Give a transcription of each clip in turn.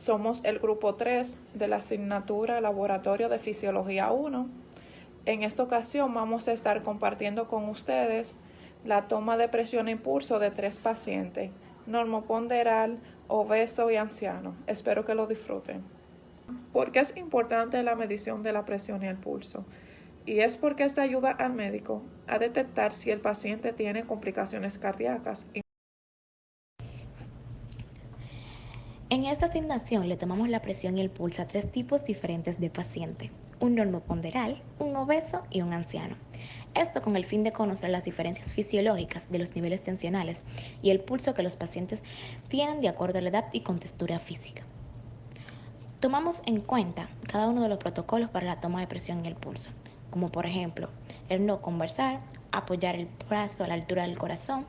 Somos el grupo 3 de la asignatura Laboratorio de Fisiología 1. En esta ocasión vamos a estar compartiendo con ustedes la toma de presión e impulso de 3 pacientes, normoponderal, obeso y anciano. Espero que lo disfruten. ¿Por qué es importante la medición de la presión y el pulso? Y es porque esta ayuda al médico a detectar si el paciente tiene complicaciones cardíacas. En esta asignación le tomamos la presión y el pulso a 3 tipos diferentes de paciente: un normoponderal, un obeso y un anciano. Esto con el fin de conocer las diferencias fisiológicas de los niveles tensionales y el pulso que los pacientes tienen de acuerdo a la edad y contextura física. Tomamos en cuenta cada uno de los protocolos para la toma de presión y el pulso, como por ejemplo el no conversar, apoyar el brazo a la altura del corazón,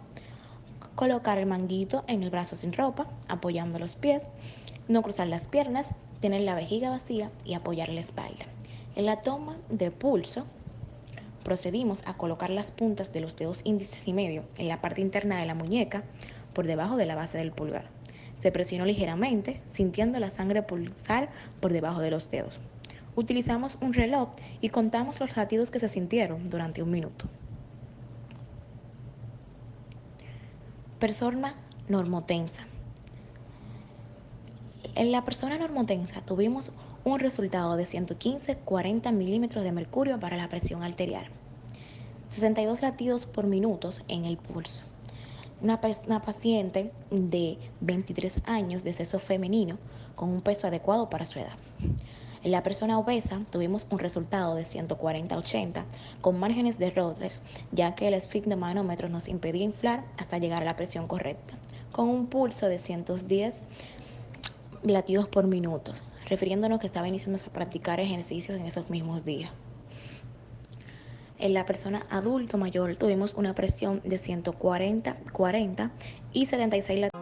colocar el manguito en el brazo sin ropa, apoyando los pies, no cruzar las piernas, tener la vejiga vacía y apoyar la espalda. En la toma de pulso, procedimos a colocar las puntas de los dedos índices y medio en la parte interna de la muñeca, por debajo de la base del pulgar. Se presionó ligeramente, sintiendo la sangre pulsar por debajo de los dedos. Utilizamos un reloj y contamos los latidos que se sintieron durante 1 minuto. Persona normotensa. En la persona normotensa tuvimos un resultado de 115/40 milímetros de mercurio para la presión arterial, 62 latidos por minuto en el pulso. Una paciente de 23 años de sexo femenino con un peso adecuado para su edad. En la persona obesa tuvimos un resultado de 140/80 con márgenes de Rother, ya que el esfigmomanómetro nos impedía inflar hasta llegar a la presión correcta, con un pulso de 110 latidos por minuto, refiriéndonos que estaba iniciando a practicar ejercicios en esos mismos días. En la persona adulto mayor tuvimos una presión de 140/40 y 76 latidos.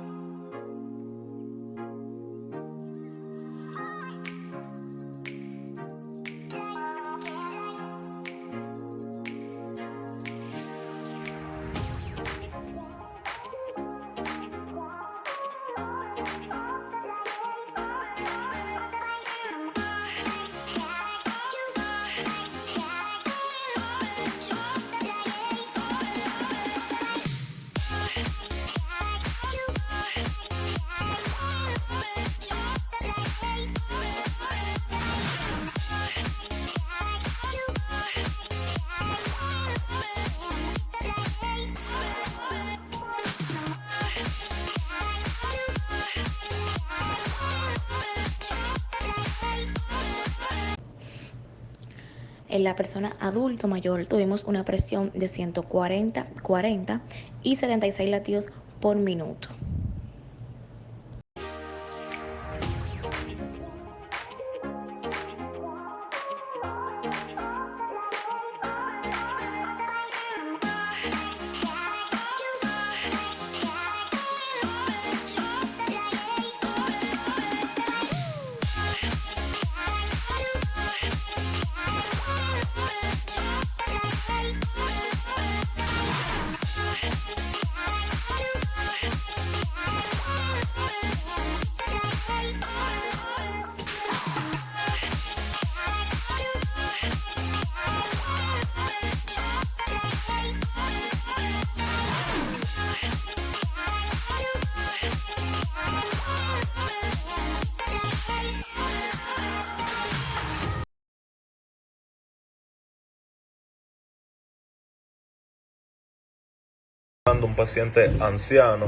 En la persona adulto mayor tuvimos una presión de 140/40 y 76 latidos por minuto. Un paciente anciano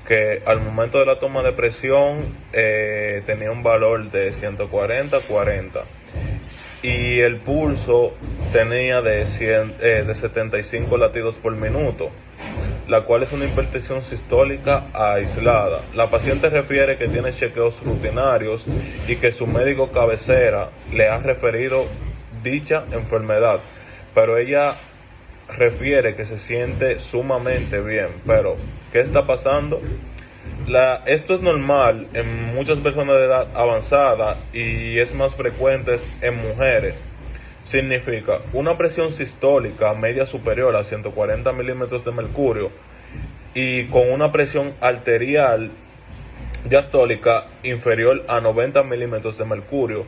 que al momento de la toma de presión tenía un valor de 140/40 y el pulso tenía de 75 latidos por minuto, la cual es una hipertensión sistólica aislada. La paciente refiere que tiene chequeos rutinarios y que su médico cabecera le ha referido dicha enfermedad, pero ella refiere que se siente sumamente bien. Pero, ¿qué está pasando? Esto es normal en muchas personas de edad avanzada y es más frecuente en mujeres. Significa una presión sistólica media superior a 140 milímetros de mercurio y con una presión arterial diastólica inferior a 90 milímetros de mercurio.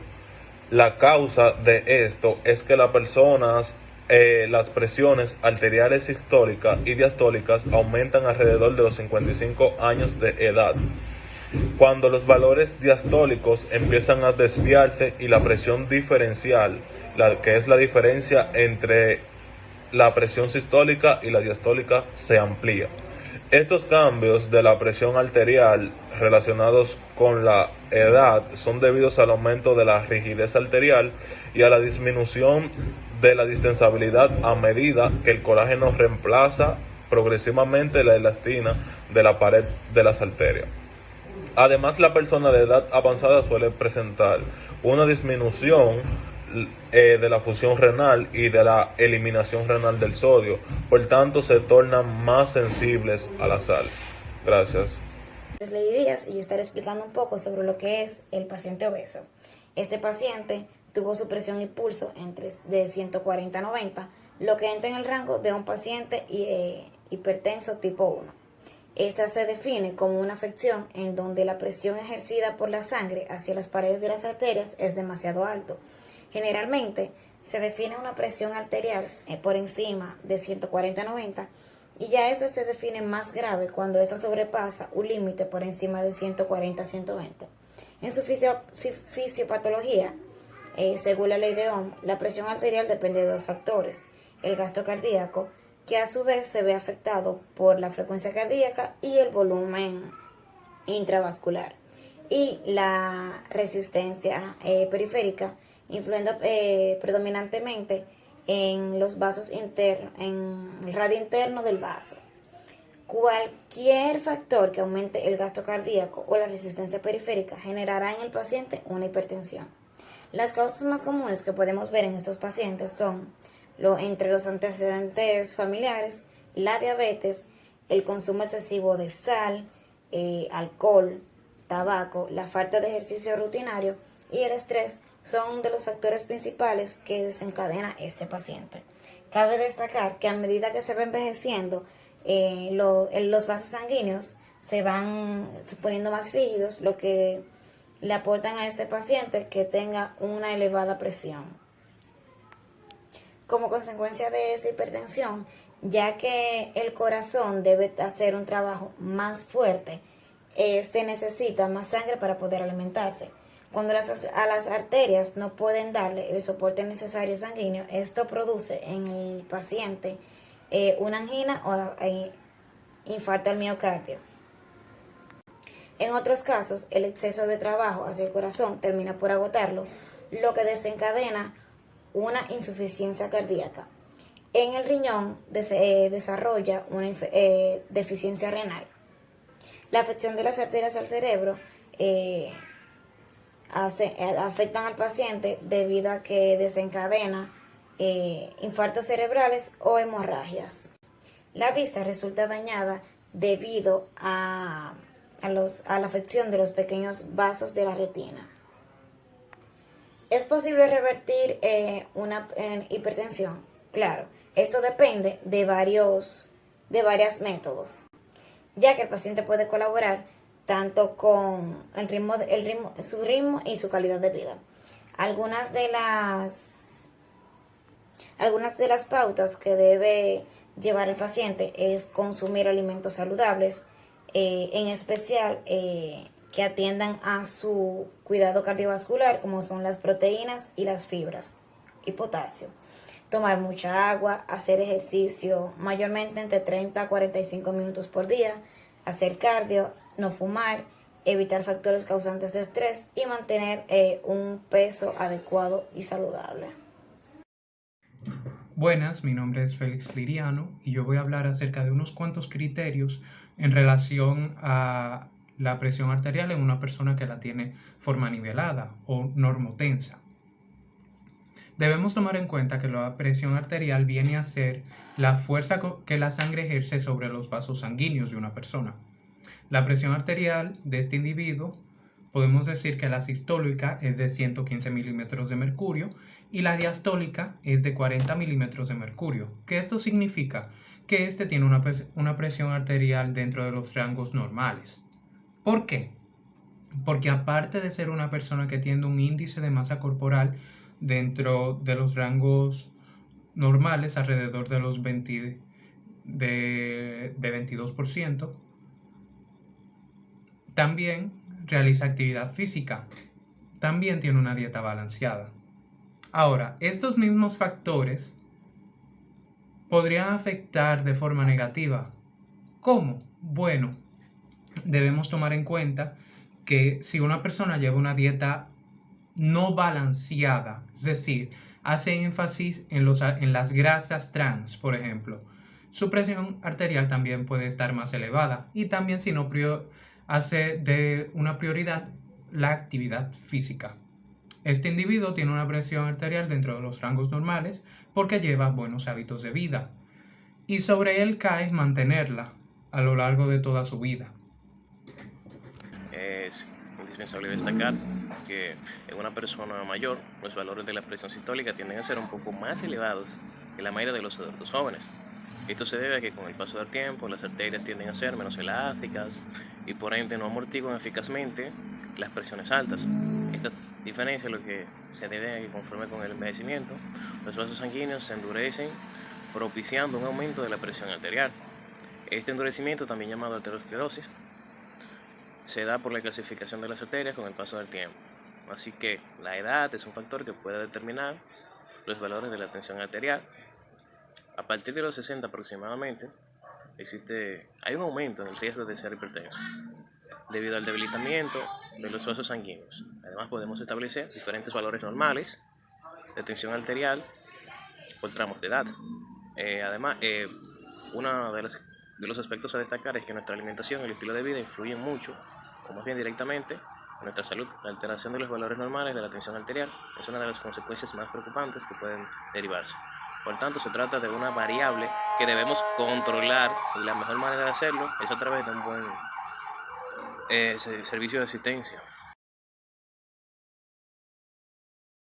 La causa de esto es que las presiones arteriales sistólicas y diastólicas aumentan alrededor de los 55 años de edad. Cuando los valores diastólicos empiezan a desviarse y la presión diferencial, que es la diferencia entre la presión sistólica y la diastólica, se amplía. Estos cambios de la presión arterial relacionados con la edad son debidos al aumento de la rigidez arterial y a la disminución de la distensabilidad a medida que el colágeno reemplaza progresivamente la elastina de la pared de las arterias. Además, la persona de edad avanzada suele presentar una disminución de la función renal y de la eliminación renal del sodio, por tanto se tornan más sensibles a la sal. Gracias. Les Lady Díaz y yo estaré explicando un poco sobre lo que es el paciente obeso. Este paciente tuvo su presión y pulso de 140 a 90, lo que entra en el rango de un paciente hipertenso tipo 1. Esta se define como una afección en donde la presión ejercida por la sangre hacia las paredes de las arterias es demasiado alto. Generalmente se define una presión arterial por encima de 140 a 90 y ya esta se define más grave cuando esta sobrepasa un límite por encima de 140 a 120. En su fisiopatología, según la ley de Ohm, la presión arterial depende de dos factores: el gasto cardíaco, que a su vez se ve afectado por la frecuencia cardíaca y el volumen intravascular, y la resistencia periférica, influyendo predominantemente en los vasos internos, en el radio interno del vaso. Cualquier factor que aumente el gasto cardíaco o la resistencia periférica generará en el paciente una hipertensión. Las causas más comunes que podemos ver en estos pacientes son entre los antecedentes familiares, la diabetes, el consumo excesivo de sal, alcohol, tabaco, la falta de ejercicio rutinario y el estrés son de los factores principales que desencadena este paciente. Cabe destacar que a medida que se va envejeciendo, los vasos sanguíneos se van poniendo más rígidos, lo que le aportan a este paciente que tenga una elevada presión. Como consecuencia de esta hipertensión, ya que el corazón debe hacer un trabajo más fuerte, este necesita más sangre para poder alimentarse. Cuando a las arterias no pueden darle el soporte necesario sanguíneo, esto produce en el paciente una angina o infarto al miocardio. En otros casos, el exceso de trabajo hacia el corazón termina por agotarlo, lo que desencadena una insuficiencia cardíaca. En el riñón desarrolla una deficiencia renal. La afección de las arterias al cerebro afectan al paciente debido a que desencadena infartos cerebrales o hemorragias. La vista resulta dañada debido a la afección de los pequeños vasos de la retina. ¿Es posible revertir una hipertensión? Claro, esto depende de varios métodos, ya que el paciente puede colaborar tanto con su ritmo y su calidad de vida. Algunas de las pautas que debe llevar el paciente es consumir alimentos saludables, en especial que atiendan a su cuidado cardiovascular, como son las proteínas y las fibras y potasio. Tomar mucha agua, hacer ejercicio mayormente entre 30 a 45 minutos por día, hacer cardio, no fumar, evitar factores causantes de estrés y mantener un peso adecuado y saludable. Buenas, mi nombre es Félix Liriano y yo voy a hablar acerca de unos cuantos criterios en relación a la presión arterial en una persona que la tiene forma nivelada o normotensa. Debemos tomar en cuenta que la presión arterial viene a ser la fuerza que la sangre ejerce sobre los vasos sanguíneos de una persona. La presión arterial de este individuo, podemos decir que la sistólica es de 115 milímetros de mercurio y la diastólica es de 40 milímetros de mercurio. ¿Qué esto significa? Que este tiene una presión arterial dentro de los rangos normales. ¿Por qué? porque aparte de ser una persona que tiene un índice de masa corporal dentro de los rangos normales, alrededor de los 22%, también realiza actividad física, también tiene una dieta balanceada. Ahora, estos mismos factores podrían afectar de forma negativa. ¿Cómo? Bueno, debemos tomar en cuenta que si una persona lleva una dieta no balanceada, es decir, hace énfasis en las grasas trans, por ejemplo, su presión arterial también puede estar más elevada, y también si no hace de una prioridad la actividad física. Este individuo tiene una presión arterial dentro de los rangos normales porque lleva buenos hábitos de vida, y sobre él cae mantenerla a lo largo de toda su vida. Es indispensable destacar que en una persona mayor los valores de la presión sistólica tienden a ser un poco más elevados que la mayoría de los adultos jóvenes. Esto se debe a que con el paso del tiempo las arterias tienden a ser menos elásticas y por ende no amortiguan eficazmente las presiones altas. Esta diferencia es lo que se debe a que conforme con el envejecimiento los vasos sanguíneos se endurecen, propiciando un aumento de la presión arterial. Este endurecimiento, también llamado arteriosclerosis, se da por la calcificación de las arterias con el paso del tiempo. Así que la edad es un factor que puede determinar los valores de la tensión arterial. A partir de los 60 aproximadamente, hay un aumento en el riesgo de ser hipertenso, debido al debilitamiento de los vasos sanguíneos. Además, podemos establecer diferentes valores normales de tensión arterial por tramos de edad. Además, uno de los aspectos a destacar es que nuestra alimentación y el estilo de vida influyen mucho, o más bien directamente, en nuestra salud. La alteración de los valores normales de la tensión arterial es una de las consecuencias más preocupantes que pueden derivarse. Por tanto, se trata de una variable que debemos controlar, y la mejor manera de hacerlo es a través de un buen servicio de asistencia.